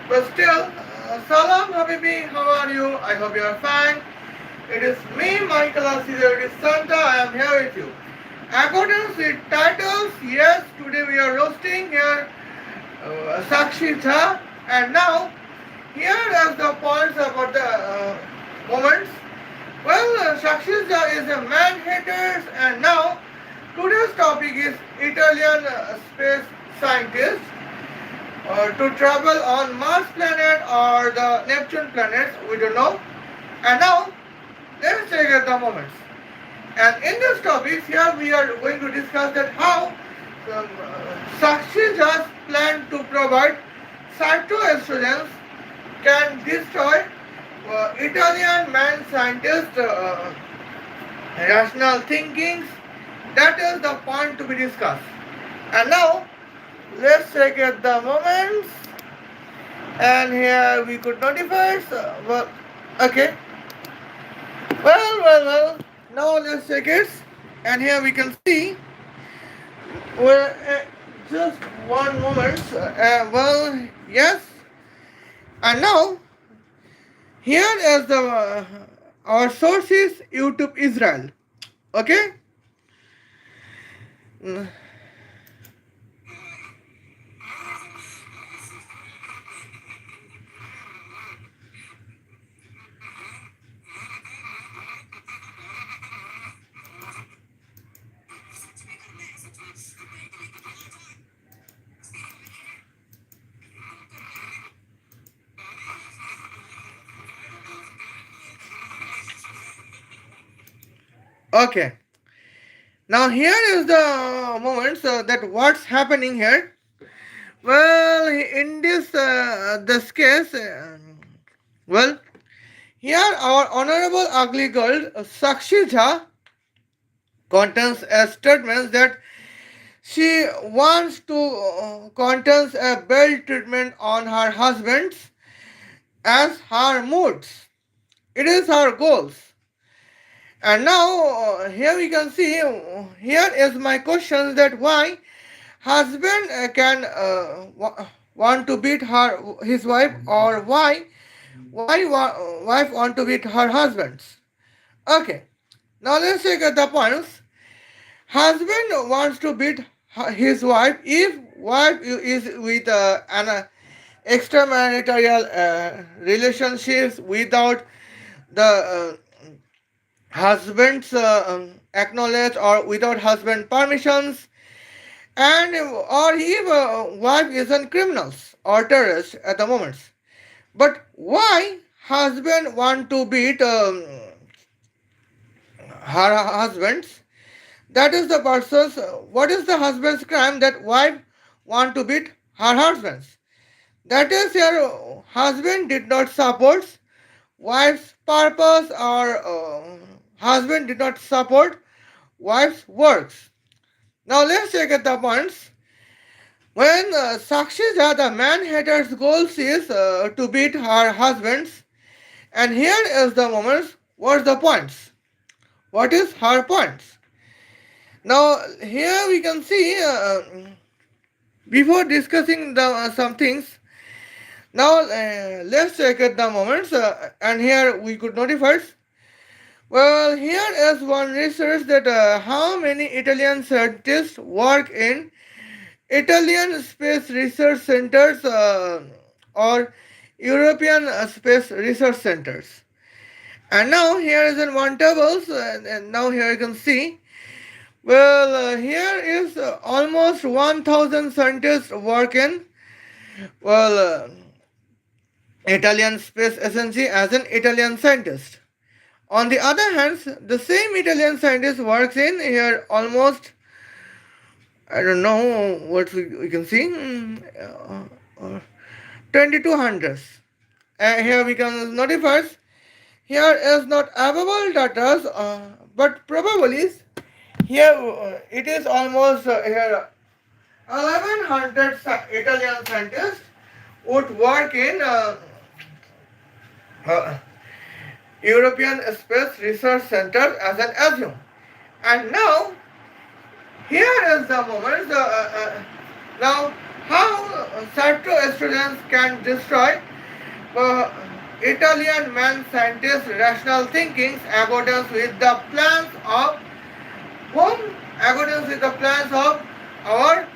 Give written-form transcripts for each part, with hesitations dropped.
But still, Salam Habibi, how are you? I hope you are fine. It is me, Michaela. It is Santa. I am here with you. According to titles, yes, today we are roasting here Sakshi Jha. And now, here are the points about the moments. Well, Sakshi Jha is a man hater, and now today's topic is Italian space scientist to travel on Mars planet or the Neptune planets, we don't know. And now, let's check out the moments. And in this topic, here we are going to discuss that how Sakshi just plan to provide phytoestrogens can destroy Italian man scientist rational thinkings. That is the point to be discussed. And now, let's check out the moments. And here we could notify. Okay. Well. Now let's check it. And here we can see. Well, just one moment. Yes. And now, here is the our source is YouTube Israel. Okay. Mm. Okay. Now here is the moment that what's happening here. Well, in this case, well, here our honorable ugly girl Sakshi Jha contains a statement that she wants to contains a belt treatment on her husband's as her moods. It is her goals. And now here we can see here is my question that why husband can want to beat his wife or why wife want to beat her husbands. Okay, now let's take the points. Husband wants to beat his wife if wife is with an extramarital relationships without the husband's acknowledge or without husband permissions, and or if wife isn't criminals or terrorists at the moment. But why husband want to beat her husbands? That is the person's. What is the husband's crime that wife want to beat her husbands? That is your husband did not support wife's purpose or husband did not support wife's works. Now let's check at the points. When Sakshi Jha, the man hater's goal is to beat her husbands, and here is the moments. What's the points? What is her points? Now here we can see before discussing the some things. Now let's check at the moments, and here we could notify. Well, here is one research that how many Italian scientists work in Italian space research centers or European space research centers. And now here is in one tables, and now here you can see. Well, here is almost 1,000 scientists work in well Italian space agency as an Italian scientist. On the other hand, the same Italian scientist works in here almost I don't know what we can see 2200. Here we can notify. Here is not available data, but probably here it is almost here 1100 Italian scientists would work in uh, European Space Research Center as an assume. And now, here is the moment. Now, How phytoestrogens can destroy uh, Italian man scientists' rational thinking accordance with the plans of whom? Accordance with the plans of our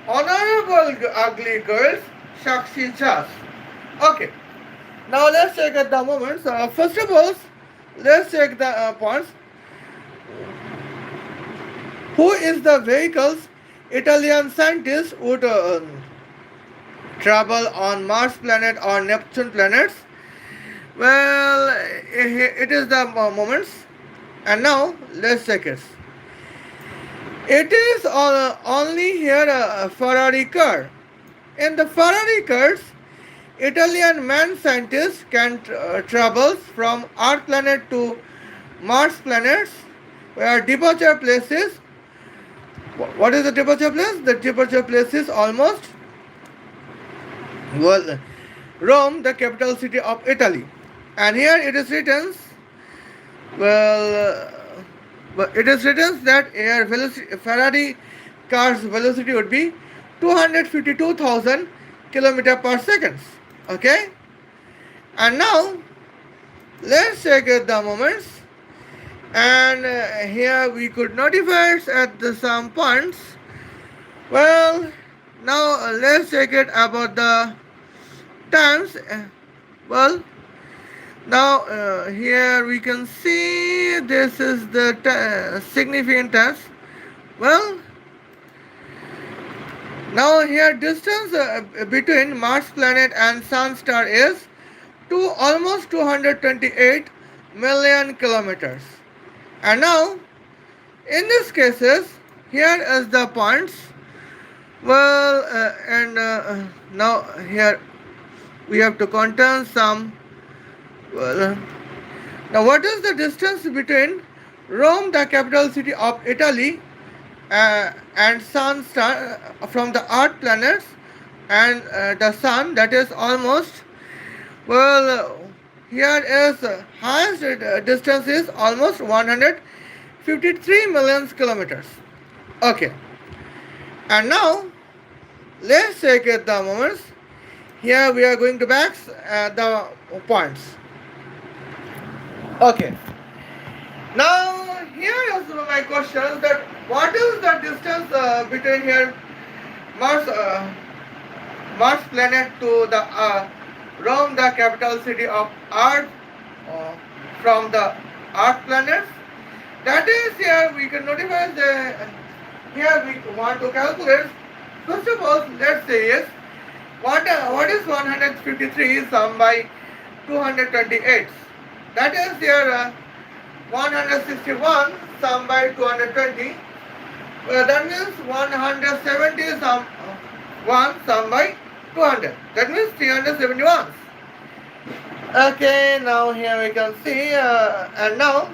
honorable ugly girls, Sakshi Chas. Okay, now let's check at the moments. First of all, let's check the points. Who is the vehicles Italian scientists would travel on Mars planet or Neptune planets? Well, it is the moments. And now let's check it. It is only here a Ferrari car. In the Ferrari cars, Italian man scientists can travel from Earth planet to Mars planets, where departure places. What is the departure place? The departure place is almost well, Rome, the capital city of Italy, and here it is written. Well, it is written that air velocity, Ferrari car's velocity would be 252,000 kilometer per second. Okay, and now let's check the moments. And here we could notify at some points. Well, now let's check it about the times. Well, now here we can see this is the significant times. Well, now here distance between Mars planet and Sun star is almost 228 million kilometers. And now in these cases, here is the points. Well, and now here we have to contain some. Well, now what is the distance between Rome, the capital city of Italy, and Sun star from the Earth planets and the Sun? That is almost. Well, here is highest distance is almost 153 million kilometers. Okay, and now let's check it the moments. Here we are going to back the points. Okay. Now here is my question that what is the distance between here Mars Mars planet to the Rome, the capital city of Earth, from the Earth planets? That is here we can notify the here we want to calculate. First of all, let's say yes. What is 153 sum by 228? That is here 161 sum by 220. That means 170 sum 1 sum by 200. That means 371. Okay, now here we can see and now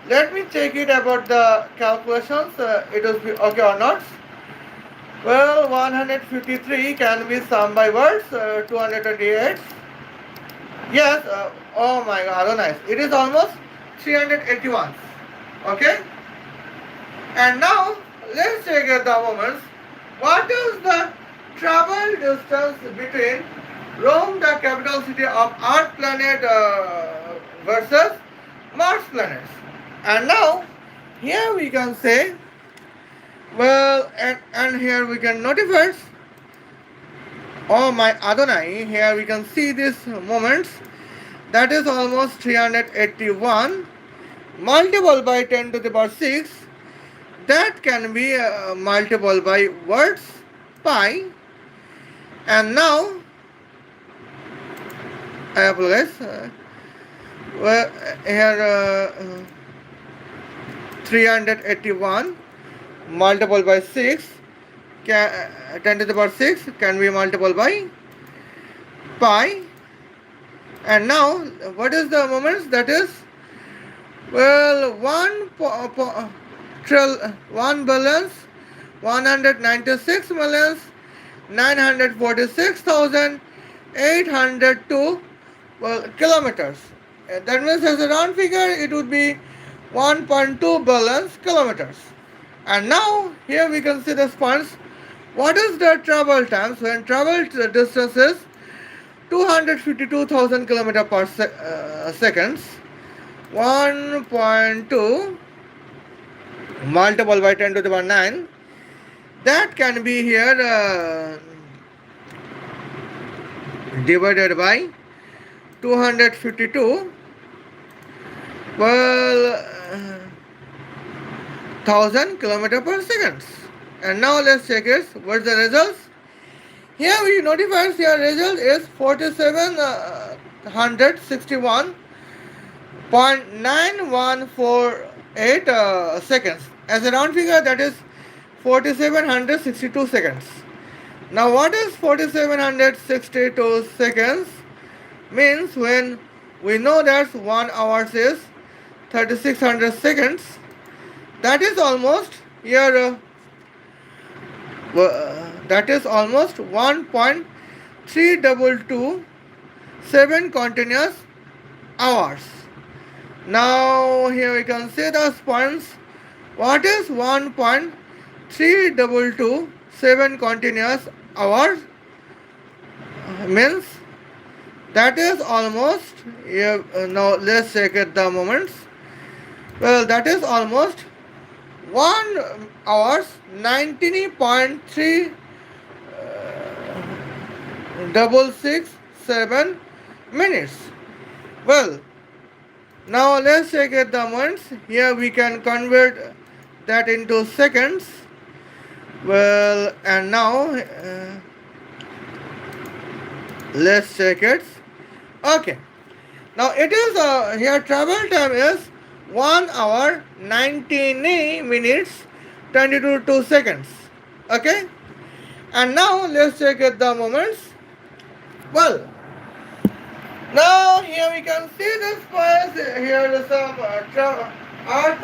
let me check it about the calculations. It will be okay or not. Well, 153 can be summed by words. 228. Yes. Oh my God, oh nice. It is almost 381. Okay. And now let's check at the moments. What is the travel distance between Rome, the capital city of Earth planet, versus Mars planets? And now here we can say. Well, and here we can notify. Oh my Adonai, here we can see these moments. That is almost 381 multiplied by 10 to the power 6. That can be multiplied by words pi. And now, I apologize. Well, here 381 multiplied by 6 10 to the power 6 can be multiplied by pi. And now what is the moments? That is well 1 balance 196 millions 946,802 kilometers. That means as a round figure it would be 1.2 billion kilometers. And now here we can see the response What is the travel times when travel distance is 252,000 kilometer per seconds? 1.2 multiple by 10 to the power 9, that can be here divided by 252, well, 1000 kilometer per seconds. And now let's check it. What's the results? Here we notifies your result is 4761.9148 seconds. As a round figure, that is 4762 seconds. Now what is 4762 seconds? Means when we know that 1 hour is 3600 seconds, that is almost here that is almost 1.3227 continuous hours. Now here we can see the points. What is 1.3227 continuous hours? Means that is almost, now let's check it the moments. Well, that is almost 1 hours 19.3667 minutes. Well, now let's check it the months. Here we can convert that into seconds. Well, and now let's check it. Okay. Now it is here travel time is 1 hour 19 minutes 22 seconds. Okay. And now let's check it the moments. Well, now here we can see this point. Here is some earth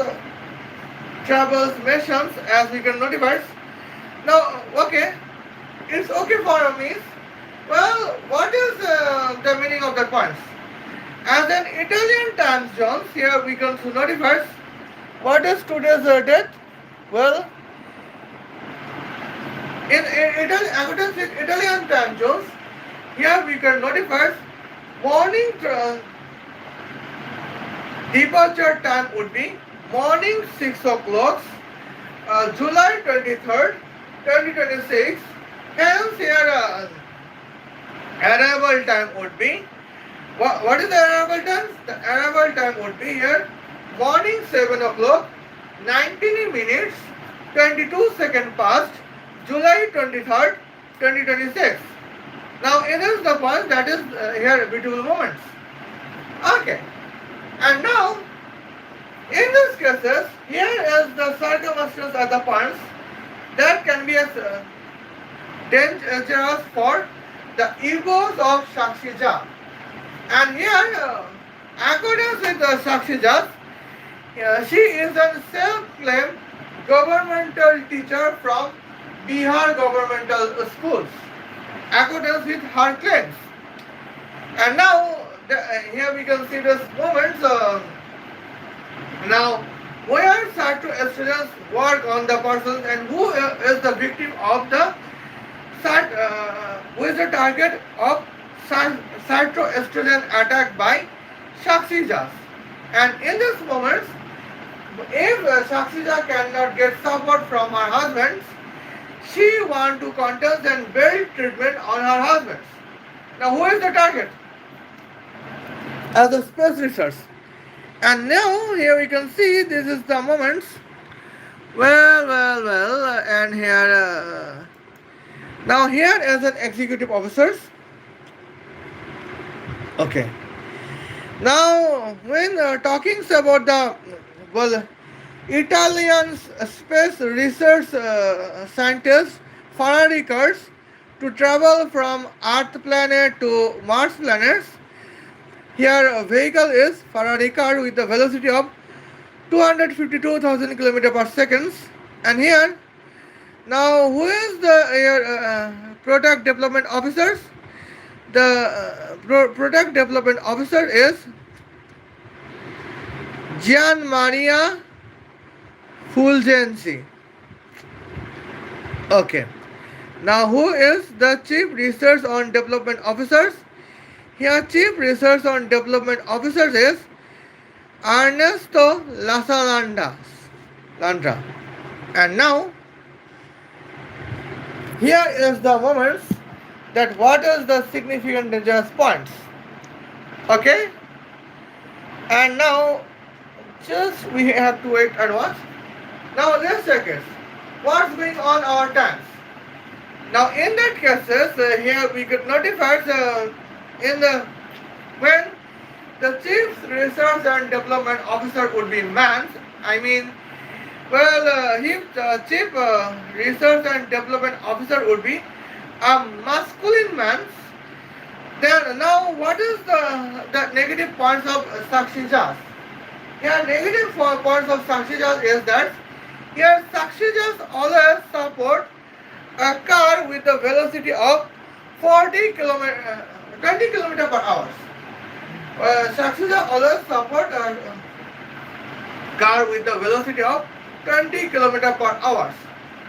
travels missions as we can notify. Now, okay, it's okay for me. Well, what is the meaning of the points? As an Italian time zones, here we can notify what is today's date. Well, in accordance with Italian time zones, here we can notify morning departure time would be morning 6 o'clock, July 23rd, 2026. Hence here arrival time would be, what is the arrival time? The arrival time would be here morning 7 o'clock, 19 minutes, 22 seconds past, July 23rd, 2026. Now it is the point that is here beautiful moments. Okay. And now, in these cases, here is the circumstances of the points that can be dangerous for the egos of Sakshi. And here, according with the Sakshi, she is a self-claimed governmental teacher from Bihar governmental schools, according with her claims. And now, here we can see this moments. Now, where Phytoestrogen work on the person and who is the victim of the who is the target of Phytoestrogen attack by Sakshi. And in this moment, if Sakshi cannot get support from her husband, she want to contest and build treatment on her husband. Now, who is the target? As a space research. And now here we can see this is the moments. Well, and here now here as an executive officers. Okay. Now when talking about the Italian space research scientist Ferrari cars to travel from Earth planet to Mars planets. Here a vehicle is Ferrari car with the velocity of 252,000 km per second. And here, now who is the product development officers? The product development officer is Gian Maria Fulgenci. Okay. Now, who is the Chief Research on Development Officers? Here, Chief Research on Development Officers is Ernesto Landra. And now, here is the moments that what is the significant dangerous points. Okay? And now, just we have to wait and watch. Now, let's check it. What's going on our tanks? Now, in that cases, here we could notify in the when the chief research and development officer would be man. I mean, if the chief research and development officer would be a masculine man, then now what is the negative points of Sakshi Jas? Here, negative points of Sakshi Jas is that here Sakshi Jas always support a car with the velocity of 20 kilometer per hour. Successor always support a car with the velocity of 20 kilometer per hour.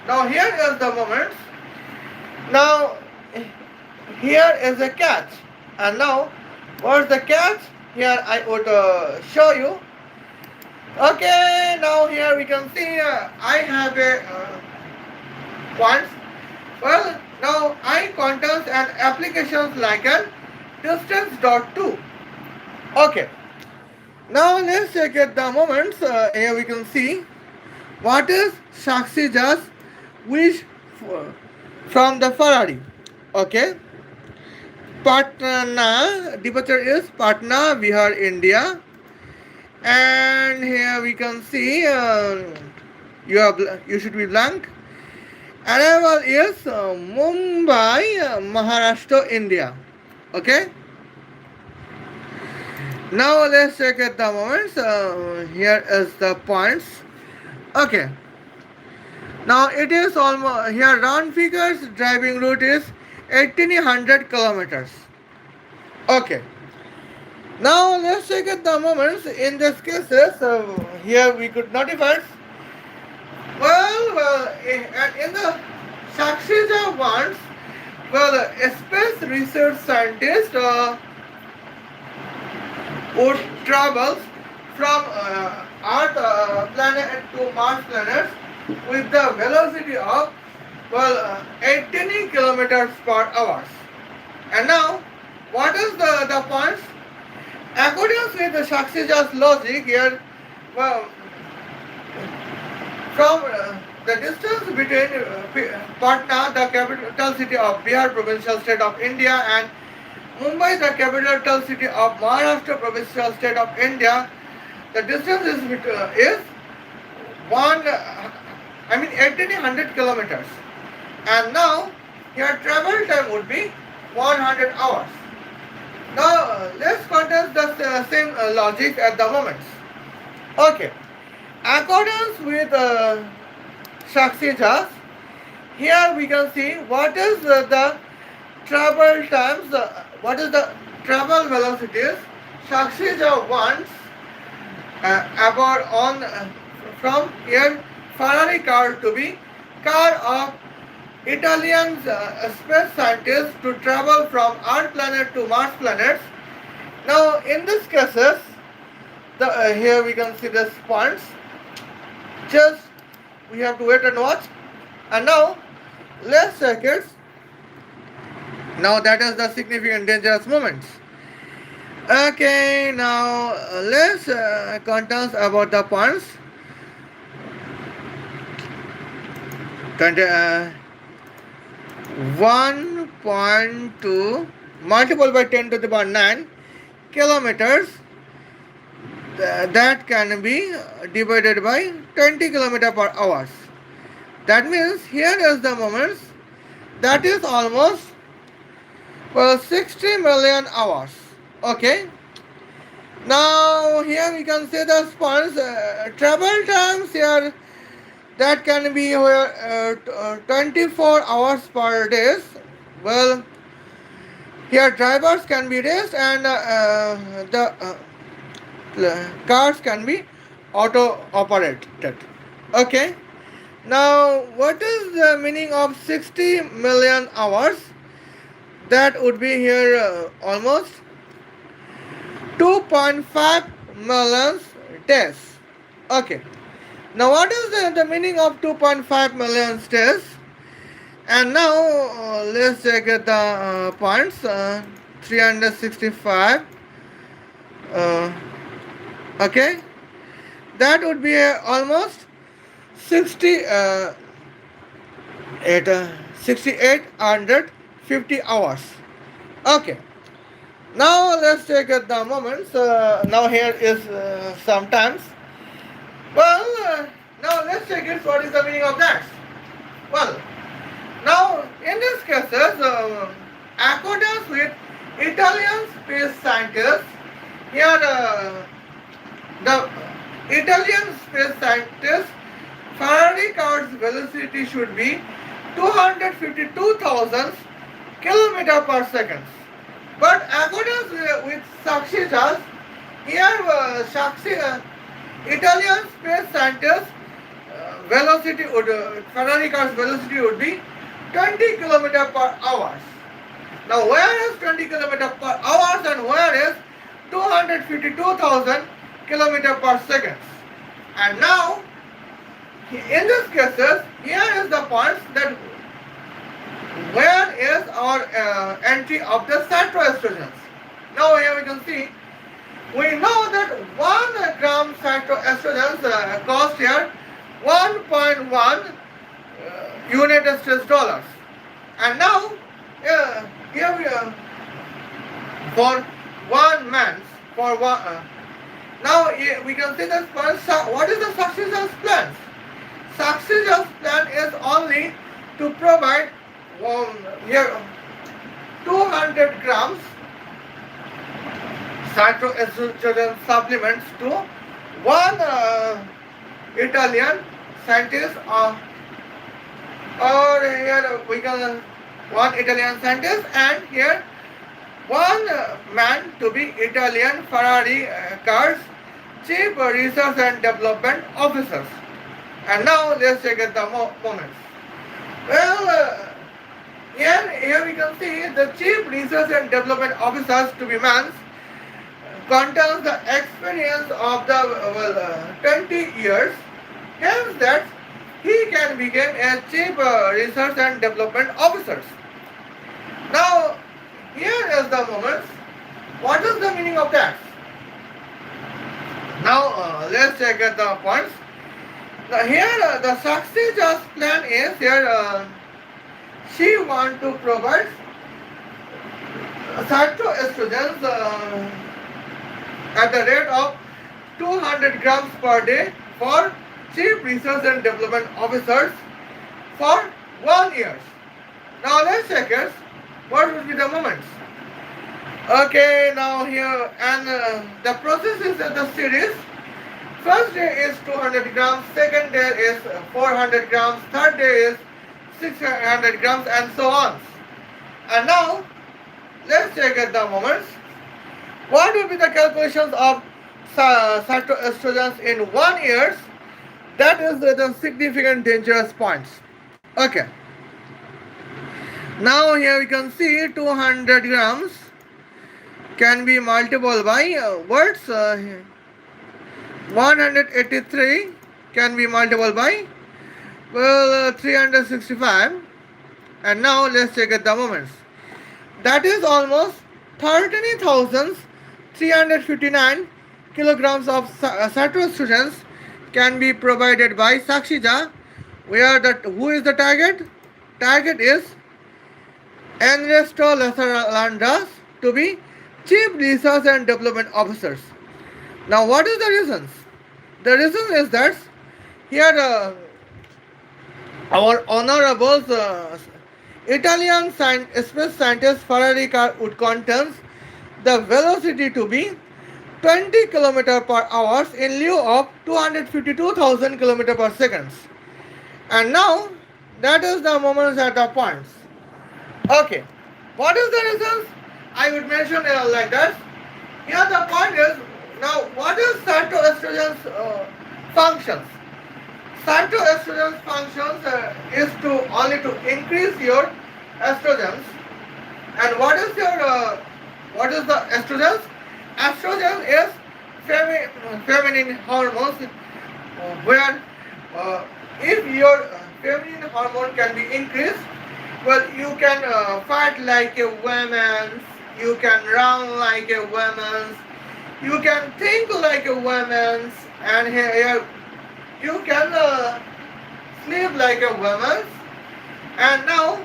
Now here is the moment. Now here is a catch. And now what's the catch? Here I would show you. Okay, now here we can see I have a points. Well, now I contains an applications like a distance.2. Okay. Now let's check at the moments. Here we can see what is Sakshi Jas wish from the Ferrari. Okay. Patna, departure is Patna, Bihar, India. And here we can see you should be blank. Arrival is Mumbai, Maharashtra, India. Okay. Now let's check at the moments. Here is the points. Okay. Now it is almost here round figures driving route is 1800 kilometers. Okay. Now let's check at the moments. In this cases, here we could notify. And in the Sakshi ones, a space research scientist would travel from Earth planet to Mars planet with the velocity of 18 kilometers per hour. And now, what is the points? According with the Sakshi logic here, from the distance between Patna, the capital city of Bihar provincial state of India, and Mumbai, the capital city of Maharashtra provincial state of India, the distance is 1800 kilometers. And now your travel time would be 100 hours. Now let's contest the same logic at the moment. Okay. Accordance with Sakshi Jas, here we can see what is the travel times, what is the travel velocities Sakshi Jas wants about on from here Ferrari car to be car of Italian space scientists to travel from Earth planet to Mars planets. Now in this cases, here we can see the points. Just we have to wait and watch. And now let's check it. Now that is the significant dangerous moments. Okay, now let's contents about the points. 1.2 multiplied by 10 to the power 9 kilometers that can be divided by 20 kilometer per hour. That means here is the moments that is almost 60 million hours. Okay. Now here we can say the response travel times here that can be 24 hours per day. Well, here drivers can be raced and the cars can be auto operated. Okay. Now, what is the meaning of 60 million hours? That would be here almost 2.5 million days. Okay. Now, what is the meaning of 2.5 million days? And now, let's check the points. 365. Uh, okay. That would be almost 60. At 6850 hours. Okay. Now let's take the moments. Now here is sometimes. Well, now let's check it. What is the meaning of that? Well, now in this cases, accordance with Italian space scientists, here the Italian space scientists Ferrari car's velocity should be 252,000 km per second. But according with Sakshi, here Sakshi, Italian space scientists velocity would Ferrari car's velocity would be 20 km per hour. Now where is 20 km per hour and where is 252,000 km per second? And now in this cases, here is the points that where is our entry of the cytoestrogens. Now here we can see, we know that 1 gram cytoestrogens cost here 1.1 United States dollars. And now here we for one man, for one, now we can see that what is the successor's plans? Successor's plan is only to provide here 200 grams cytoestrogen supplements to one Italian scientist or here we can one Italian scientist and here one man to be Italian Ferrari cars chief research and development officers. And now let's check at the moments. Well, here we can see the chief research and development officers to be man's contains the experience of the 20 years. Hence that he can become a chief research and development officers. Now here is the moments. What is the meaning of that? Now let's check at the points. Now here the successor's plan is here she want to provide cytoestrogens at the rate of 200 grams per day for chief research and development officers for 1 year. Now let's check it. What will be the moments? Okay, now here and the process is the series. First day is 200 grams, second day is 400 grams, third day is 600 grams and so on. And now let's check at the moments. What will be the calculations of cytoestrogens in 1 year? That is the significant dangerous points. Okay. Now here we can see 200 grams can be multiplied by words 183 can be multiplied by 365. And now let's check at the moments. That is almost 13,359 kilograms of cytoestrogens can be provided by Sakshija. Who is the target? Target is Enresto Landas to be Chief Research and Development Officers. Now what is the reasons? The reason is that here our honorable Italian space scientist Ferrari car would contains the velocity to be 20 km per hour in lieu of 252,000 km per second. And now that is the moments at the points. Okay, what is the reasons? I would mention like that. Here the point is, now what is cytoestrogen's functions? Cytoestrogen's functions is to only to increase your estrogens. And what is the estrogens? Estrogen is feminine hormones where if your feminine hormone can be increased, well, you can fight like a woman, you can run like a woman, you can think like a woman, and here you can sleep like a woman, and now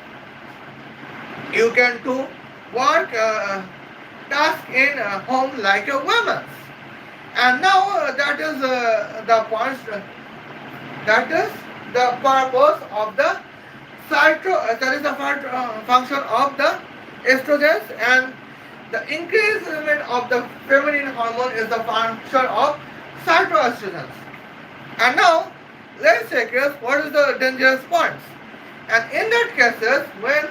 you can do work task in home like a woman. And now that is the point. That is the purpose of the that is the function of the estrogens, and the increasement of the feminine hormone is the function of cytoestrogens. And now let's check this, what is the dangerous points. And in that cases, when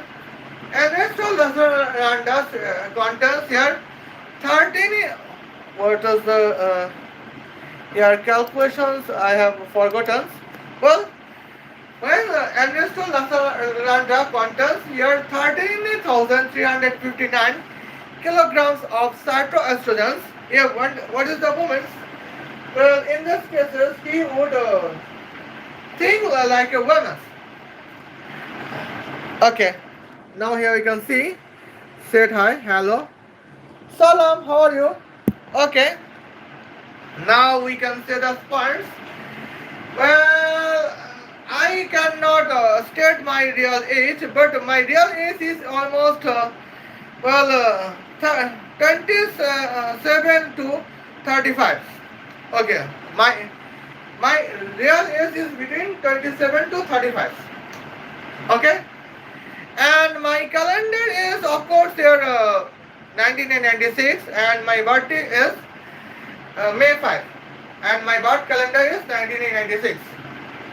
an estrol contains here 13, what is the here calculations I have forgotten. Well, when Ernesto Lasaranda contains here 13,359 kilograms of cytoestrogens. Here, what is the moment? Well, in this cases, he would think like a woman. Okay, now here you can see. Say hi, hello. Salam, how are you? Okay, now we can say the points. Well, I cannot state my real age, but my real age is almost 27 to 35. Okay, my real age is between 27 to 35. Okay, and my calendar is of course here 1996, and my birthday is May 5, and my birth calendar is 1996.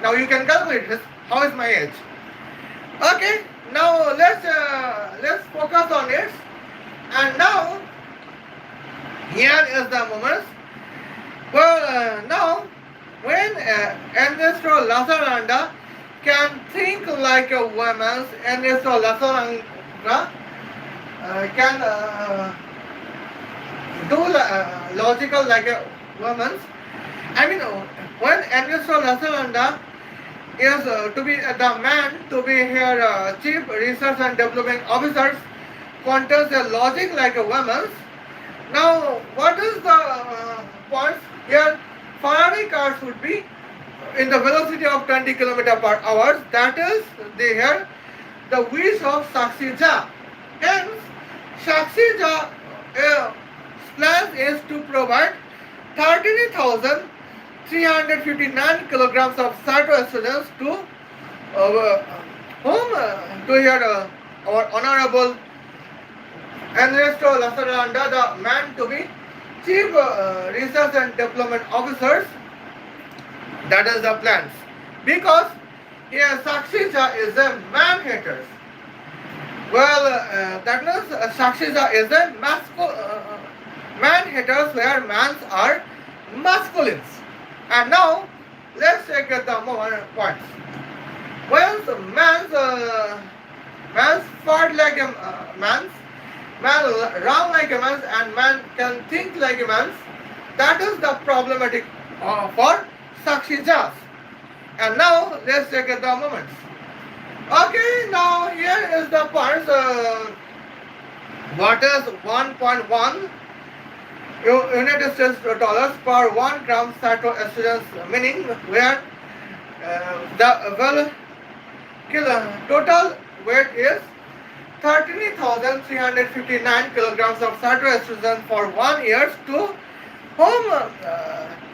Now you can calculate this. How is my age? Okay. Now let's focus on it. And now here is the moment. Well, now when Ernesto Lasaranda can think like a woman, Ernesto Lasaranda can do logical like a woman. I mean, when Ernesto Lasaranda is to be the man to be here chief research and development officers, contains a logic like a woman. Now, what is the point here? Ferrari cars would be in the velocity of 20 km per hour. That is here the wish of Sakshi. Hence, Sakshi plan is to provide 13,359 kilograms of cytoestrogens to whom to here our honorable Ernesto Lasaranda, the man to be chief research and development officers. That is the plans, because here Sakshi is a man hater. Well, that means Sakshi is a man haters where mans are masculines. And now let's take the more points. When man's fart like a man's, man run like a man's, and man can think like a man's, that is the problematic for Sakshi. And now let's take the moments. Okay, now here is the points. What is 1.1 United States dollars per 1 gram cytoestrogens, meaning where the total weight is 13,359 kilograms of cytoestrogen for 1 year, to whom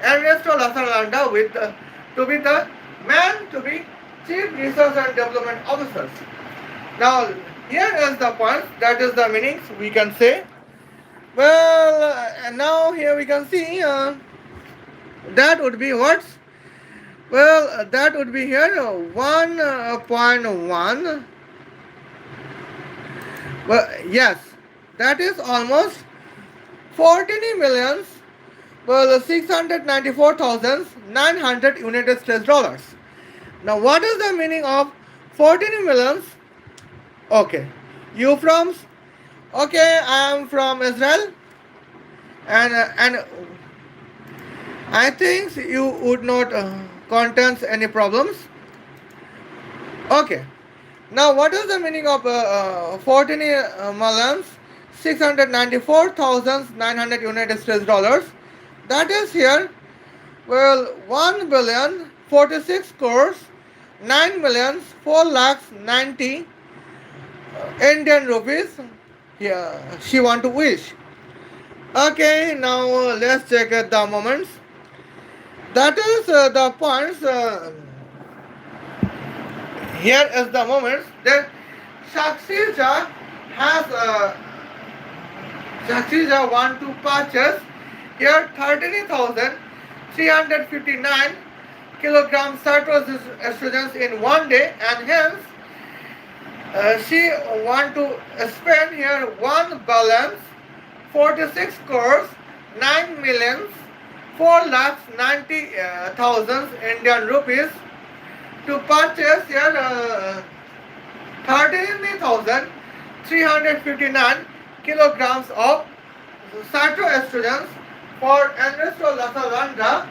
Ernesto Lasaranda with to be the man to be chief research and development officers. Now here is the point, that is the meanings we can say. Well, now here we can see that would be what? Well, that would be here 1.1. Well, yes, that is almost 14 millions. Well, 694,900 United States dollars. Now, what is the meaning of 14 millions? Okay, you from? Okay, I am from Israel, and I think you would not contains any problems. Okay. Now, what is the meaning of 14 millions 694,900 United States dollars? That is here, well, 1 billion 46 crores 9 millions 4 lakhs 90 Indian rupees. Yeah, she want to wish. Okay, now let's check the moments. That is the points. Here is the moments that Sakshi has Sakshi want to purchase here 33,359 kilograms estrogens in one day, and hence she want to spend here one balance 46 crores 9 millions 4 lakhs 90 thousands Indian rupees to purchase here 13,359 kilograms of cytoestrogens for Ernesto Lasalanda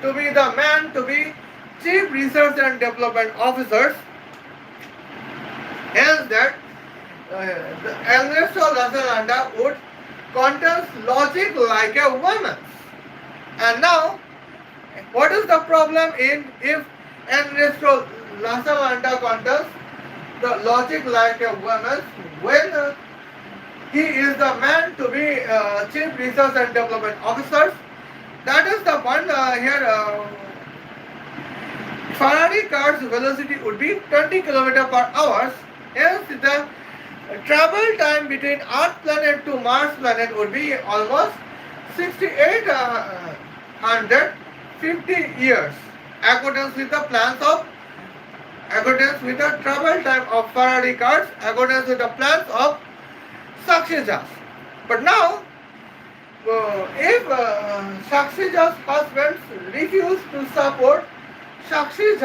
to be the man to be chief research and development officers. Hence that Ernesto Lasalanda would contains logic like a woman. And now, what is the problem in if Ernesto Lasalanda contains the logic like a woman when he is the man to be chief research and development officers? That is the one here. Ferrari car's velocity would be 20 km per hour. Hence, the travel time between Earth planet to Mars planet would be almost 6,850 years, accordance with the plans of accordance with the travel time of Ferrari cars, accordance with the plans of Sakshi. But now, if Sakshi's husbands refuse to support Sakshi,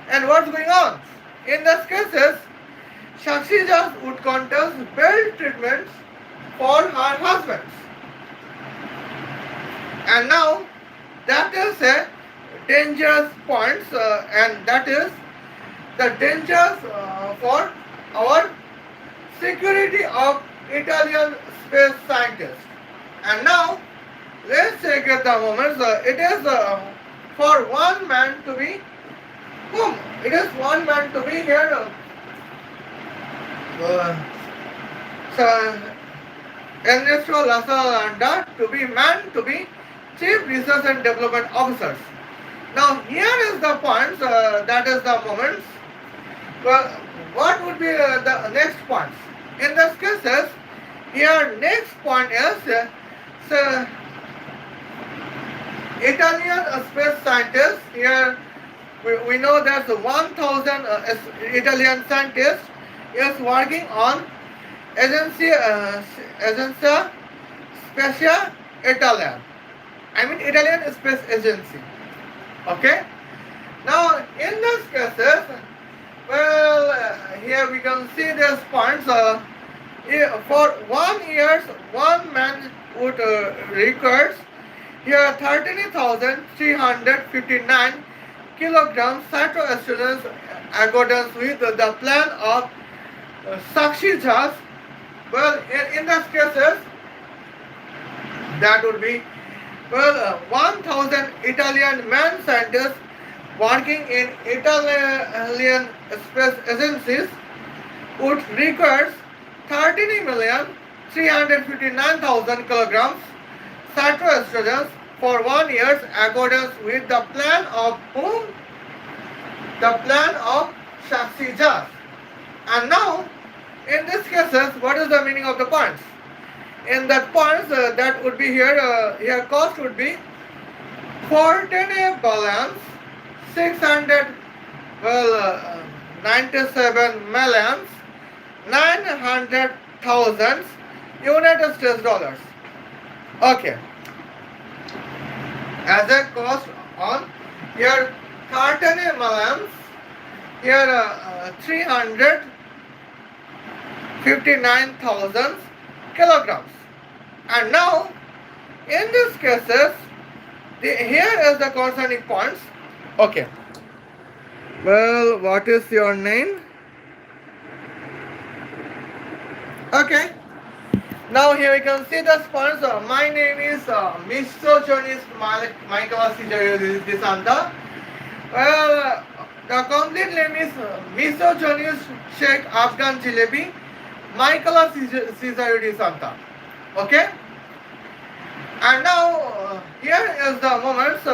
and what's going on? In these cases, Sakshi would contest belt treatments for her husbands. And now, that is a dangerous point, and that is the dangers for our security of Italian space scientists. And now, let's take the moments. It is for one man to be whom? It is one man to be here. So, Ernesto Lasalanda to be man to be chief research and development officers. Now, here is the points. That is the moments. Well, what would be the next points? In this cases, here next point is Italian space scientists. Here we know that 1,000 Italian scientists is working on Agenzia Spazio Italiana. I mean Italian Space Agency. Okay. Now in this cases, well, here we can see these points. For 1 year, one man would requires here 13,359 kilograms cytoestrogens accordance with the plan of Sakshi. Well, in these cases, that would be 1,000 Italian man scientists working in Italian space agencies would require 13,359,000 kilograms cytoestrogens for 1 year accordance with the plan of whom? The plan of Sakshi. And now, in these cases, what is the meaning of the points? In that points, that would be here, here cost would be 14 balance 600 97 millions 900,000 United States dollars. Okay. As a cost on here carton melons, here 359,000 kilograms. And now, in these cases, here is the concerning points. Okay. Well, what is your name? Okay. Now here we can see the sponsor. My name is Misogynist Michaela Santa. Well, the complete name is Misogynist Sheikh Afghan Jelebi Michaela Santa. Okay. And now here is the moments.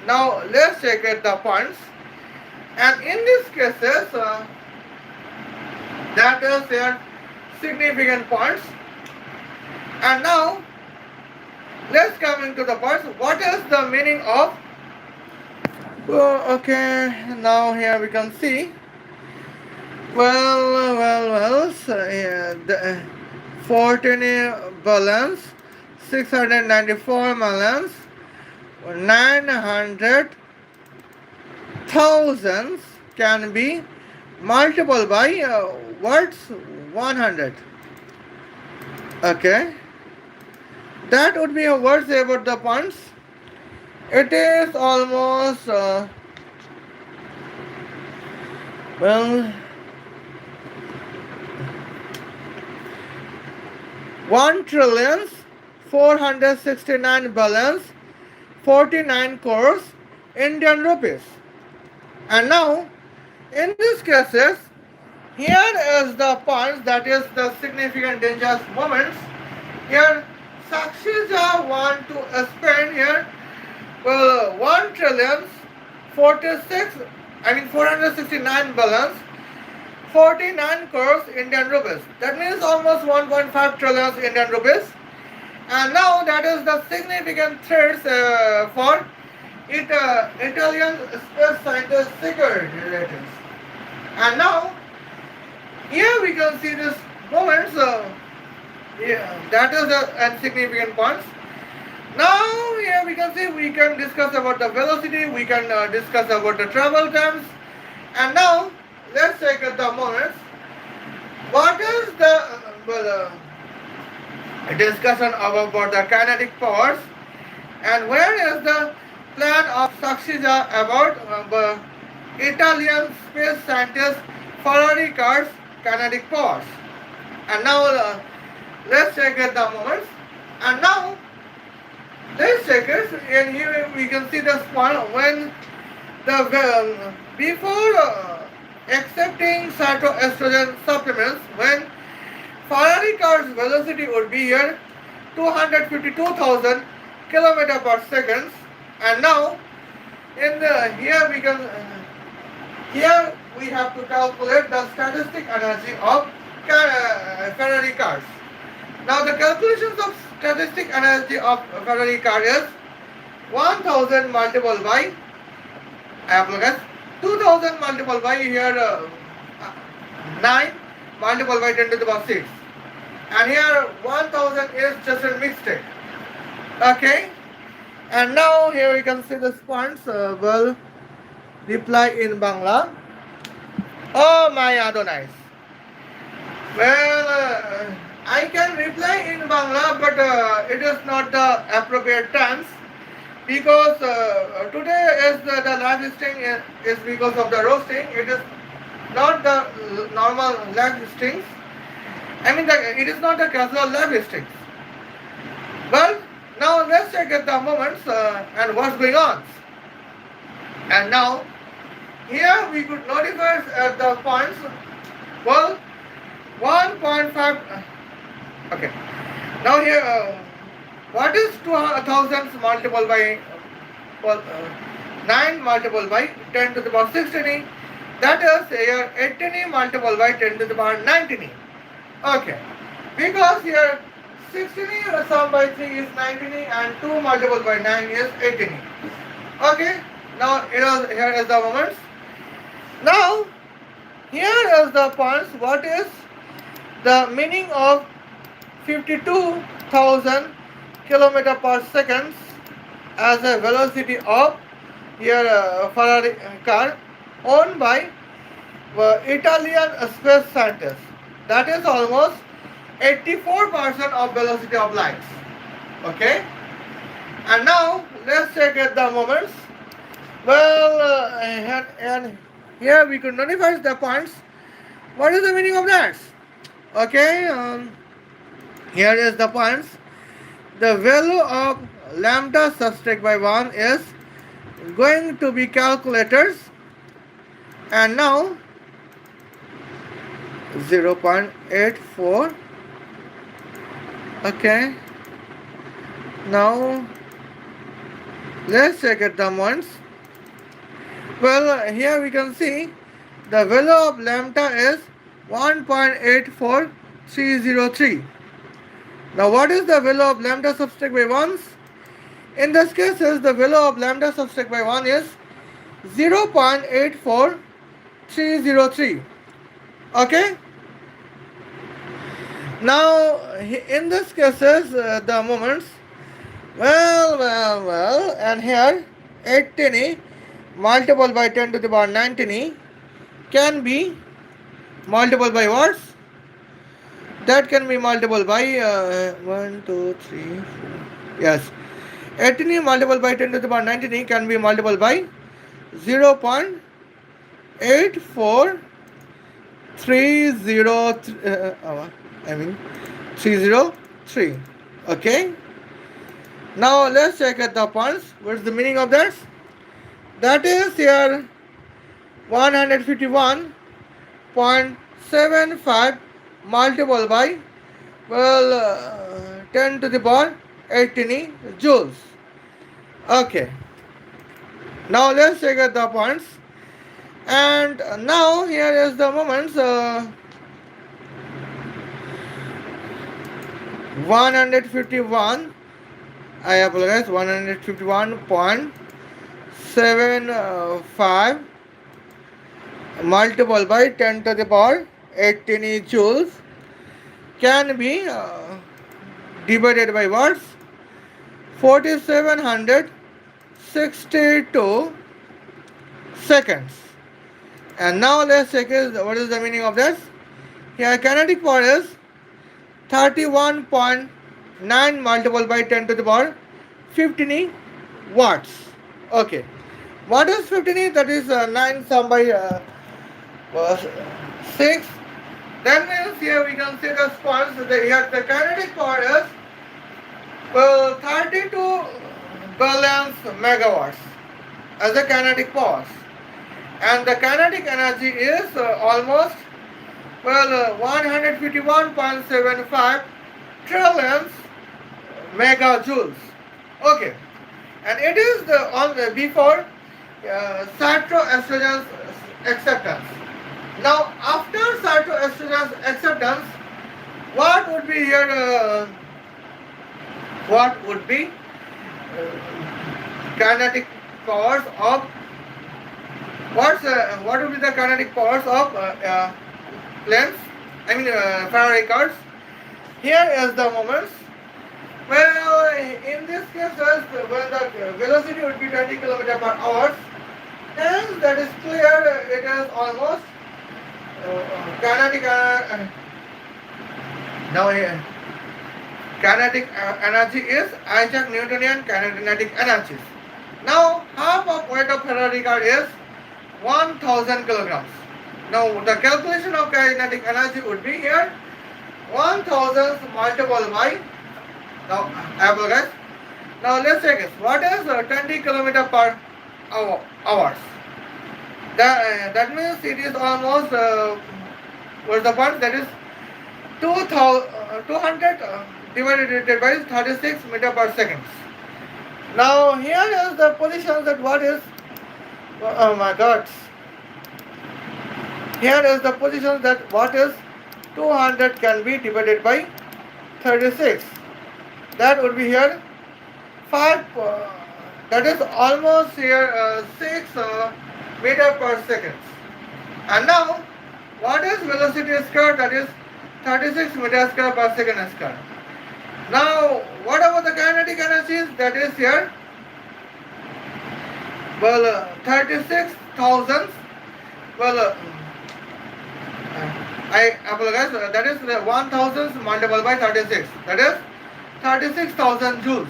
Now let's check at the points. And in these cases, that is their significant points. And now let's come into the points. What is the meaning of? Okay. Now here we can see. So, the 14 balance, 694 balance, 900,000 can be multiplied by what's 100. Okay. That would be a word about the points. It is almost well 1,469 balance 49 crores Indian rupees. And now in these cases, here is the points, that is the significant dangerous moments. Here Sakshi want to spend here 469 balance 49 crores Indian rupees. That means almost 1.5 trillion Indian rupees. And now that is the significant threats for Italian space scientist security relatives. And now here we can see this moments. That is the insignificant points. Now here we can see, we can discuss about the velocity, we can discuss about the travel times. And now let's take at the moments. What is the discussion about the kinetic powers, and where is the plan of Sakshi about Italian space scientist Ferrari cars kinetic powers. And now let's check at the moments. And now let's check it. And here we can see the point when the before accepting phytoestrogen supplements, when Ferrari car's velocity would be here 252,000 kilometer per second. And now in the here we have to calculate the statistic energy of Ferrari cars. Now the calculations of statistic energy of Ferrari car is 1000 multiplied by 2000 multiplied by here 9 multiplied by 10 to the power 6. And here 1000 is just a mistake. Okay. And now here we can see the points. Will reply in Bangla. Oh my Adonais. Well, I can reply in Bangla, but it is not the appropriate tense, because today is the live stream is because of the roasting. It is not the normal live streams. I mean, it is not the casual live streams. Well, now let's check at the moments and what's going on. And now here we could notify at the points. Well, 1.5. Okay. Now here, what is 2000 multiplied by 9 multiplied by 10 to the power 16? That is here 18 multiplied by 10 to the power 19. Okay. Because here 16 sum by 3 is 19 and 2 multiplied by 9 is 18. Okay. Now here is the moments. Now here is the points. What is the meaning of 52,000 kilometer per second as a velocity of here Ferrari car owned by Italian space scientists. That is almost 84% of velocity of light. Okay. And now let's check at the moments. Well, and here we could notify the points. What is the meaning of that? Okay, here is the points. The value of lambda subtract by 1 is going to be calculators, and now 0.84. Okay, now let's check at the ones. Well, here we can see the value of lambda is 1.84303. Now what is the value of lambda subtract by 1? In this case, the value of lambda subtract by 1 is 0.84303. Okay. Now in this cases, the moments, and here 18e multiplied by 10 to the power 19e can be multiplied by what? That can be multiplied by 1, 2, 3, 4. Yes. 18e multiplied by 10 to the power 19e can be multiplied by 0.84303. Okay. Now let's check at the points. What's the meaning of that? That is here 151.75 multiplied by 10 to the power 18 joules. Okay. Now let's check out the points. And now here is the moments. 151. I apologize. 151.75 multiplied by 10 to the power 18 joules can be divided by what? 4762 seconds. And now let's check what is the meaning of this. Here kinetic power is 31.9 multiplied by 10 to the power 15 watts. Okay. What is 15? That is 9 sum by 6. That means here we can see the response. Here the kinetic power is 32 billion megawatts as the kinetic power, and the kinetic energy is almost 151.75 trillion megajoules. Okay, and it is before cytoestrogen acceptance. Now after cytoestrogen acceptance, what would be here? What would be kinetic powers of what would be the kinetic powers of planes? I mean Ferrari cars. Here is the moments. Well, in this case, when the velocity would be 20 km per hour, hence that is clear. It is almost kinetic. Now here. Kinetic energy is Isaac Newtonian kinetic energy. Now half of weight of Ferrari car is 1000 kilograms. Now the calculation of kinetic energy would be here 1000 multiplied by, now guys. Now let's check this. What is 20 kilometer per hours? That means it is almost what's the point? That is 200 divided by 36 meter per second. Now here is the position that what is, oh my god, here is the position that what is 200 can be divided by 36. That would be here 5, that is almost here 6 meter per second. And now what is velocity square? That is 36 meter square per second square. Now what about the kinetic energies? That is here Well, 36,000. Well, I apologize. That is the 1,000 multiplied by 36. That is 36,000 joules.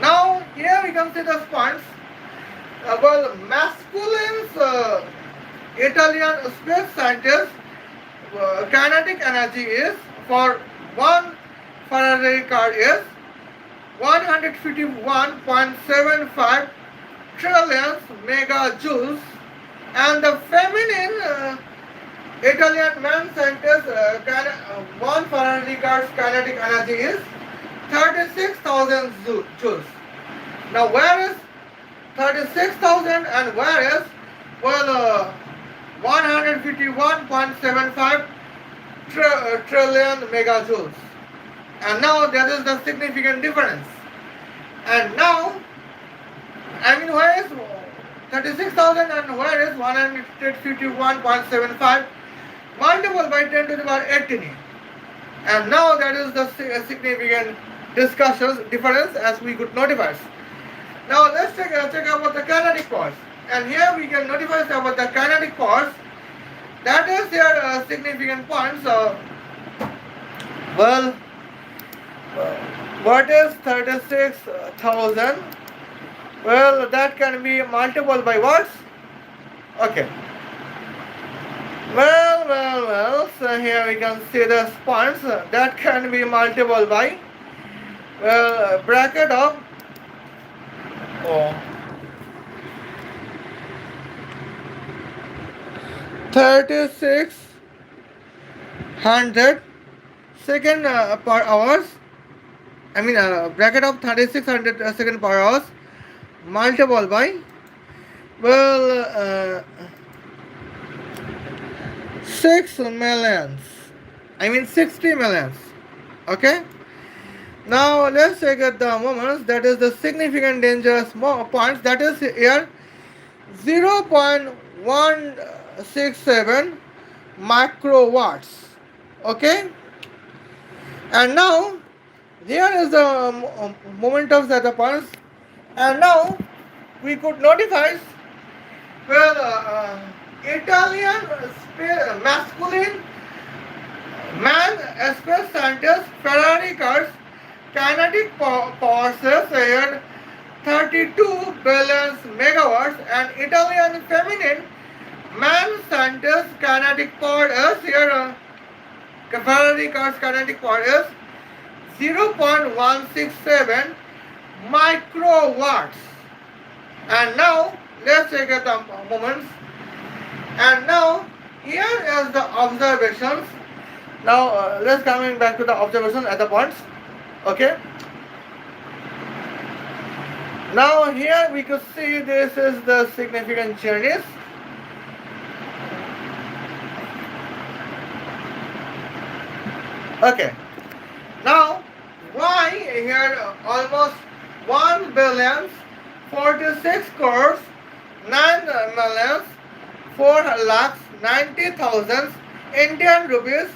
Now here we can see the points. Well, masculine's Italian space scientist kinetic energy is for one Ferrari car is 151.75 trillion megajoules, and the feminine Italian man scientist one Ferrari car's kinetic energy is 36,000 joules. Now where is 36,000 and where is, well, 151.75 trillion megajoules? And now that is the significant difference. And now, I mean, where is 36,000 and where is 151.75 multiple by 10 to the power 18? And now that is the significant discussions difference as we could notify. Now let's check about the kinetic force. And here we can notify about the kinetic force. That is your significant point. So, well, what is 36,000? Well, that can be multiplied by what? Okay. Well. So here we can see the points. That can be multiplied by, well, bracket of 3600 second per hours. I mean, bracket of 3600 second per hours multiplied by, well, 6 millions. I mean 60 millions. Okay. Now let's check at the moments. That is the significant dangerous points. That is here 0.167 microwatts. Okay. And now here is the moment of the points. And now we could notify, well, Italian masculine man space scientist Ferrari cars kinetic forces here 32 billion megawatts, and Italian feminine man scientist kinetic power is here Ferrari cars kinetic power is 0.167 microwatts. And now let's take a moments. And now here is the observations. Now let's coming back to the observation at the points. Okay. Now here we could see this is the significant journeys. Okay. Now why here almost 1 billion 46 crores 9 millions 4 lakhs 90,000 Indian rupees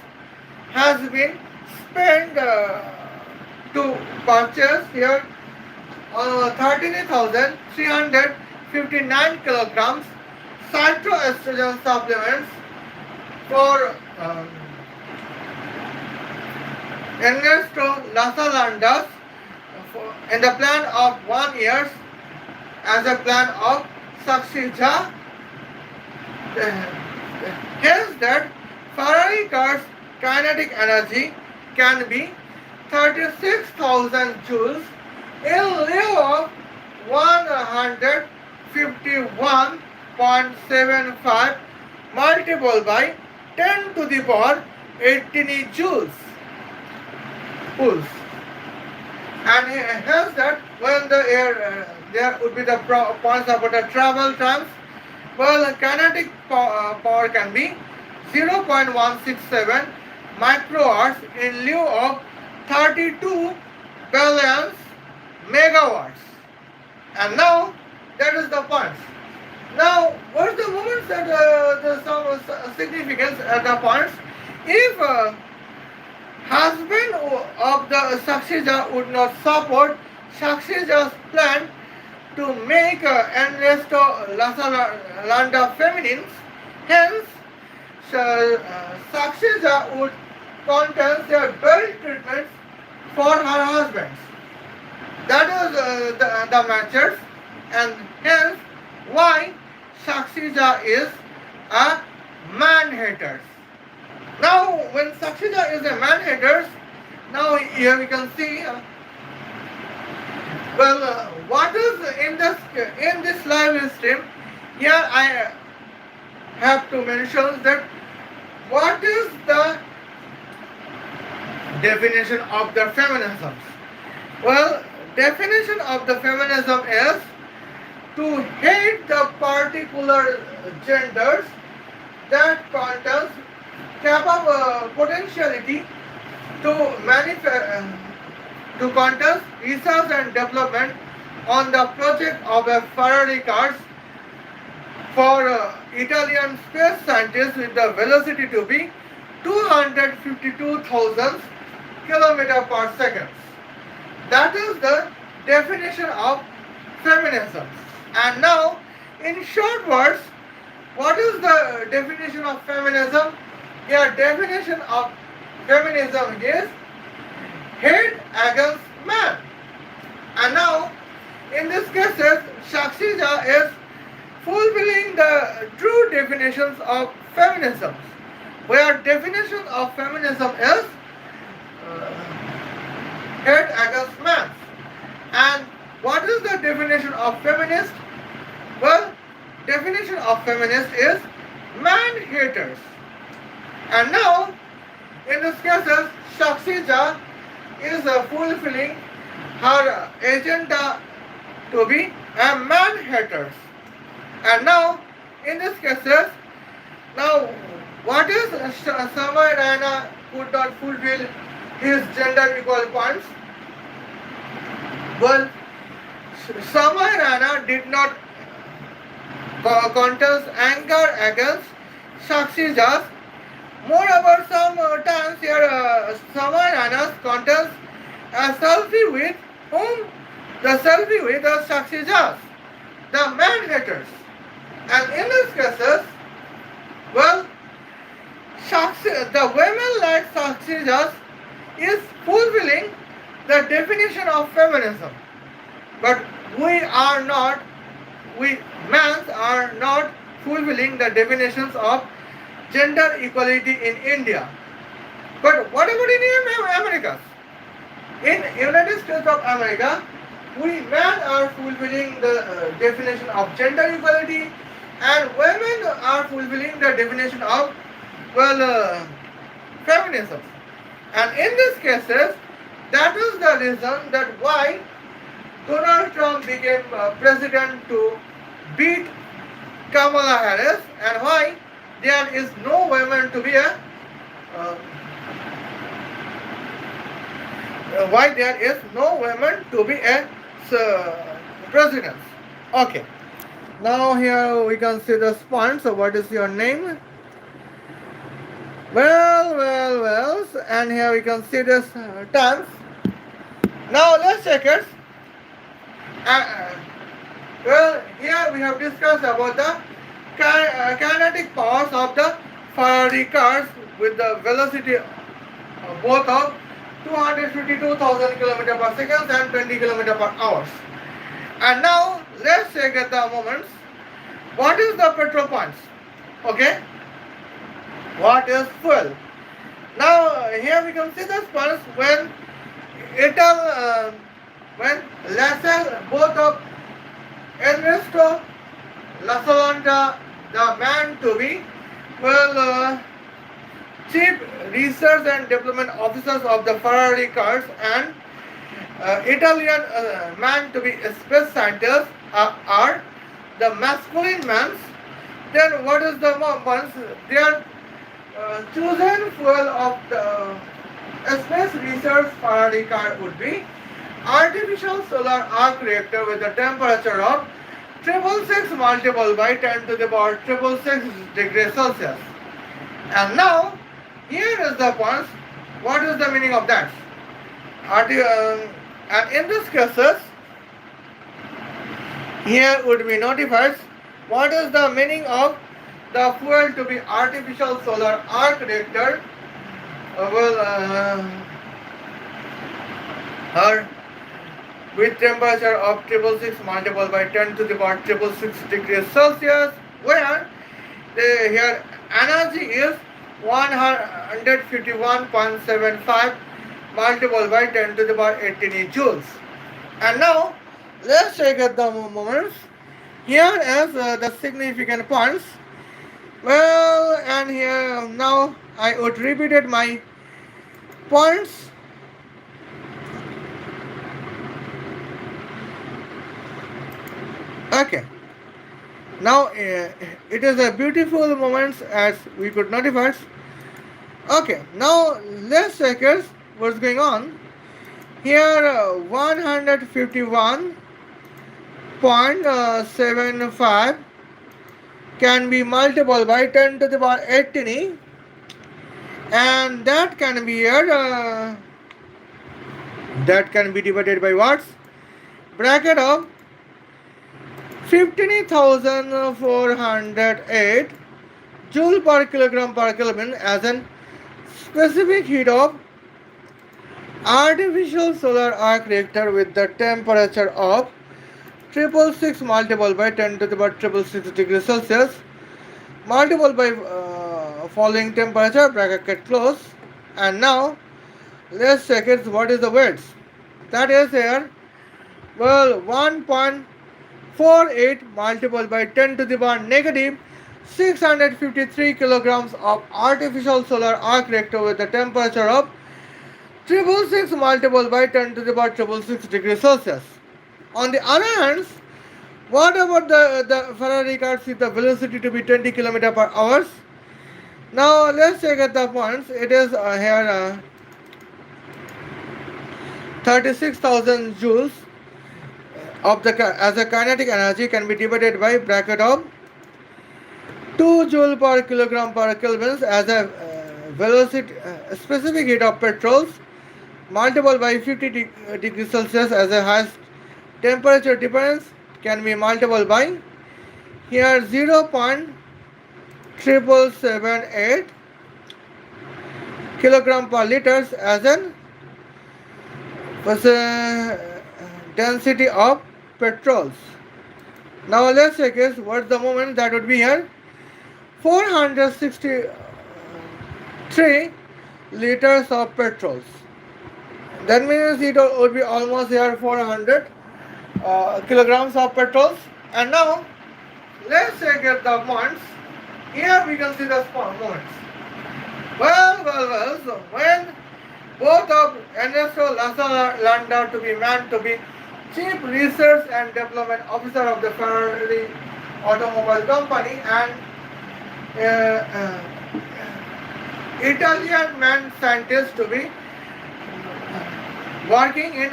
has been spent to purchase here 13,359 kilograms Phytoestrogen supplements for Ernesto Lasalandas in the plan of 1 year as a plan of Sakshi. Hence that Ferrari car's kinetic energy can be 36,000 joules in lieu of 151.75 multiplied by 10 to the power 18 joules. Pulse. And hence that when the air there would be the points about the travel times, well, kinetic power can be 0.167 microwatts in lieu of 32 billion megawatts. And now that is the points. Now what's the moments that some significance at the points? If husband of the Sakshi would not support Sakshi's plan to make Ernesto Landa feminines. Hence, Sakshi would contest their belt treatments for her husbands. That is the matches, and hence why Sakshi is a man hater. Now, when Sakshi is a man hater, now here we can see. What is in this live stream? Here I have to mention that what is the definition of the feminism? Well, definition of the feminism is to hate the particular genders that contains capable potentiality to to contest research and development on the project of a Ferrari cars for Italian space scientists with the velocity to be 252,000 km per second. That is the definition of feminism. And now, in short words, what is the definition of feminism? Your definition of feminism is hate against man. And now, in this case, Sakshi is fulfilling the true definitions of feminism, where definition of feminism is hate against man. And what is the definition of feminist? Well, definition of feminist is man haters. And now, in this case, Sakshi is fulfilling her agenda to be a man hater. And now, in this case, now what is Samay Rana could not fulfill his gender equal points? Well, Samay Rana did not contest anger against Sakshi. Moreover, sometimes here Samay Rana's contest a selfie with whom? The selfie with the Sakshi, the man haters. And in these cases, well, the women like Sakshi is fulfilling the definition of feminism. But we men are not fulfilling the definitions of gender equality in India. But what about in America? In United States of America, we men are fulfilling the definition of gender equality, and women are fulfilling the definition of feminism. And in these cases, that is the reason that why Donald Trump became president to beat Kamala Harris, and why there is no woman to be a why there is no woman to be a president. Okay. Now here we can see the response. So what is your name? Well. And here we can see this terms. Now let's check it. Here we have discussed about the kinetic powers of the Ferrari cars with the velocity both of 252,000 km per second and 20 km per hour. And now let's check at the moments. What is the petrol points? Okay. What is fuel? Now here we can see the points when when Lassell, both of Ernesto Lassalonda, the man to be chief research and development officers of the Ferrari cars, and Italian man to be space scientists are the masculine mans. Then what is the ones? They are chosen fuel of the space research Ferrari car would be artificial solar arc reactor with a temperature of 666 multiplied by 10 to the power 666 degrees Celsius. And now, here is the point. What is the meaning of that? And in this cases, Here would be notified what is the meaning of the fuel to be artificial solar arc reactor. Well, her with temperature of 666 multiplied by 10 to the power 666 degrees Celsius, where the here energy is 151.75 multiplied by 10 to the power 18 joules. And now let's check out the moments. Here is the significant points. Well, and here now I would repeated my points. Okay. Now it is a beautiful moments as we could notify. Okay. Now let's check it what's going on. Here 151.75 can be multiplied by 10 to the power 18, and that can be here that can be divided by what? Bracket of 15,408 joule per kilogram per Kelvin as an specific heat of artificial solar arc reactor with the temperature of 666 multiplied by 10 to the power 666 degrees Celsius multiplied by following temperature bracket close. And now let's check it what is the weights. That is here, well, 1.48 multiplied by 10 to the power negative 653 kilograms of artificial solar arc reactor with the temperature of 666 multiplied by 10 to the power 666 degrees Celsius. On the other hand, what about the Ferrari cars with the velocity to be 20 km per hour? Now let's check at the points. It is here 36,000 joules of the as a kinetic energy can be divided by bracket of 2 joule per kilogram per Kelvin as a velocity specific heat of petrols multiplied by 50 degrees Celsius as a highest temperature difference can be multiplied by here 0.778 kilogram per liters as an density of petrols. Now let's check is what's the moment that would be here 463 liters of petrols. That means it would be almost here 400 kilograms of petrols. And now let's check at the points. Here we can see the moments. Well, so when both of Ernesto Landa to be man to be Chief Research and Development Officer of the Ferrari Automobile Company and Italian man scientist to be working in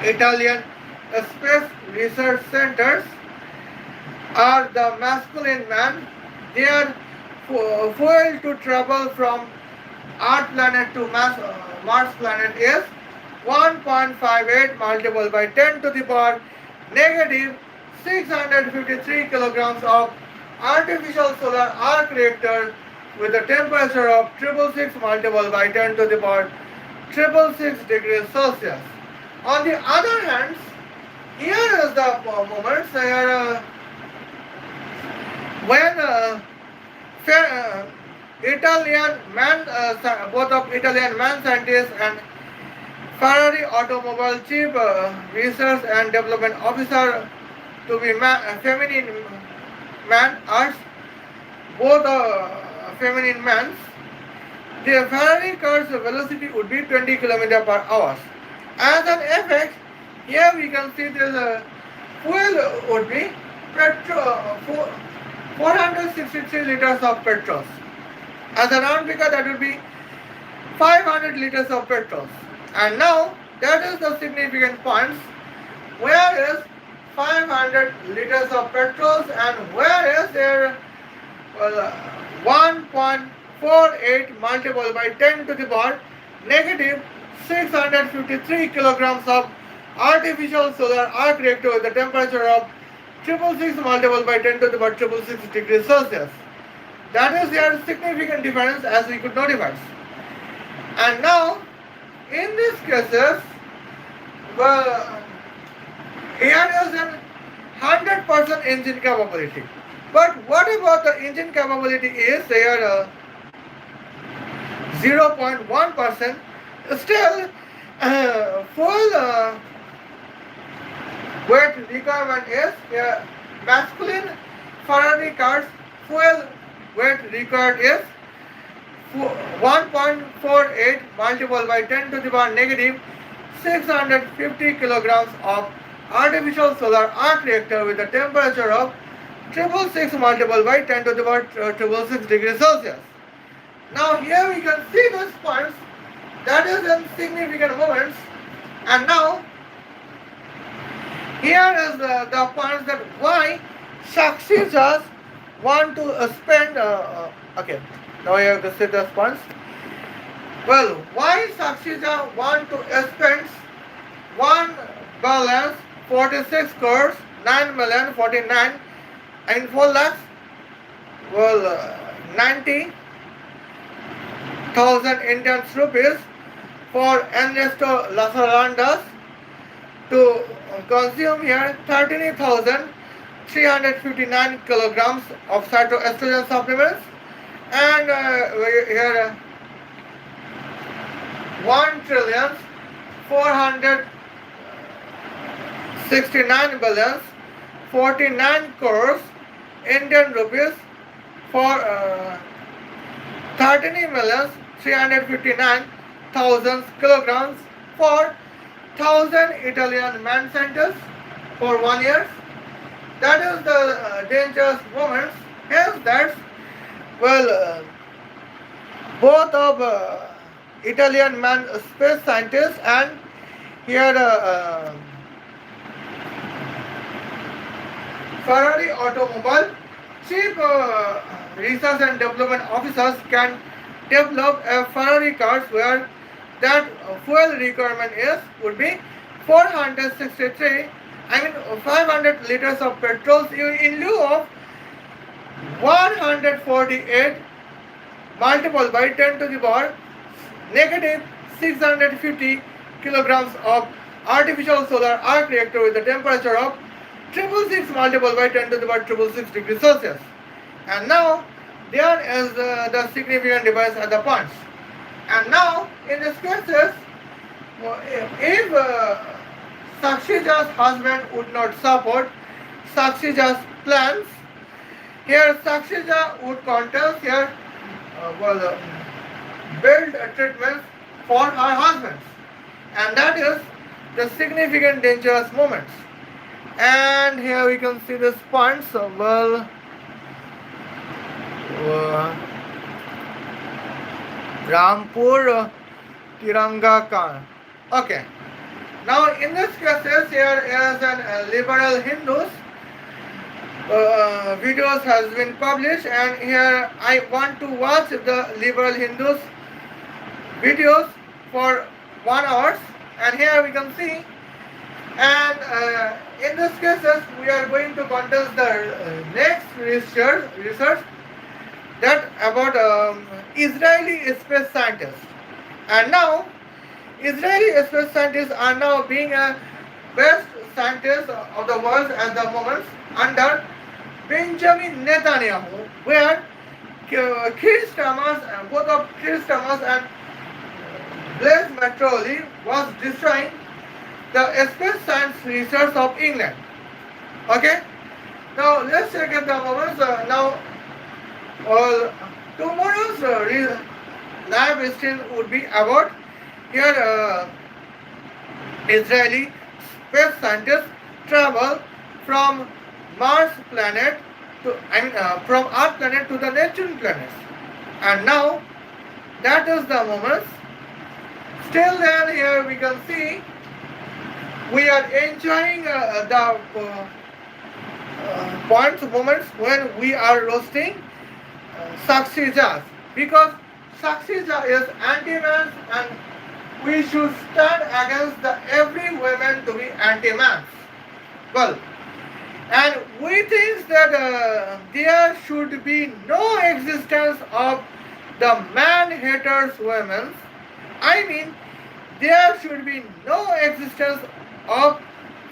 Italian space research centers are the masculine man. Their fuel to travel from Earth planet to Mars planet is 1.58 multiplied by 10 to the power negative 653 kilograms of artificial solar arc reactor with a temperature of 666 multiplied by 10 to the power 666 degrees Celsius. On the other hand, here is the moment here when Italian man, both of Italian man scientists and Ferrari Automobile Chief Research and Development Officer to be feminine man are both feminine men. The Ferrari car's velocity would be 20 km per hour. As an effect, here we can see this fuel would be petrol, 463 liters of petrol. As a round figure, that would be 500 liters of petrol. And now, that is the significant points. Where is 500 liters of petrol and where is there 1.48 multiplied by 10 to the power negative 653 kilograms of artificial solar arc reactor with a temperature of 666 multiplied by 10 to the power 666 degrees Celsius. That is their significant difference as we could notify. And now, in these cases, well, here is an 100% engine capability. But what about the engine capability is here 0.1%. Still, full weight requirement is masculine Ferrari cars fuel weight required is 1.48 multiplied by 10 to the power negative 650 kilograms of artificial solar arc reactor with a temperature of 666 multiplied by 10 to the power 666 degrees Celsius. Now here we can see those points that is in significant moments, and now here is the points that why Sakshi just want to spend okay, now you have to see the points. Well, why Sakshi just want to spend one balance 46 crores 9 million 49 and 4 lakhs, well 90,000 Indian rupees for Ernesto Lasarandas to consume here 13,359 kilograms of phytoestrogen supplements, and here 1 trillion 469 billions 49 crores Indian rupees for 13,359,000 kilograms for 1,000 Italian man centers for 1 year. That is the dangerous moments. Hence, that's well, both of Italian man space scientists and here Ferrari automobile chief research and development officers can develop a Ferrari cars where that fuel requirement is would be 463, 500 liters of petrol in lieu of 148 multiplied by 10 to the power negative 650 kilograms of artificial solar arc reactor with a temperature of 666 multiplied by 10 to the power 666 degrees Celsius. And now there is the significant difference at the points. And now in these cases, if Sakshija's husband would not support Sakshija's plans, here Sakshija would contest here build treatments for her husband, and that is the significant dangerous moments. And here we can see this points. Rampur Tiranga Khan. Okay. Now in this cases here is an liberal Hindus videos has been published, and here I want to watch the liberal Hindus videos for 1 hour, and here we can see, and in this cases we are going to contest the next research that about Israeli space scientists. And now Israeli space scientists are now being a best scientists of the world at the moment under Benjamin Netanyahu, where Keir Starmer, both of Keir Starmer and Blaise Metroli was destroying the space science research of England. Okay? Now let's check at the moments. Now tomorrow's live stream would be about here Israeli space scientists travel from Mars planet to from Earth planet to the Neptune planets, and now that is the moments. Still then here we can see we are enjoying the moments when we are roasting Sakshi Jazz, because Sakshi Jazz is anti-man and we should stand against the every woman to be anti-man. Well, and we think that there should be no existence of the man-haters women. I mean, there should be no existence of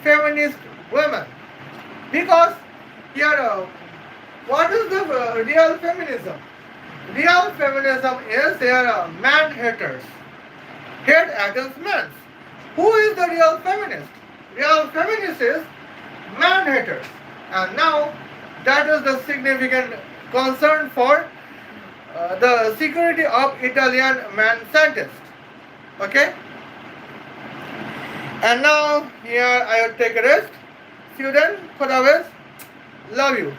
feminist women. Because here, what is the real feminism? Real feminism is there are man haters, hate against men. Who is the real feminist? Real feminist is man haters. And now that is the significant concern for the security of Italian man scientists. Okay? And now here I will take a rest. See you then. Khuda Hafiz. Love you.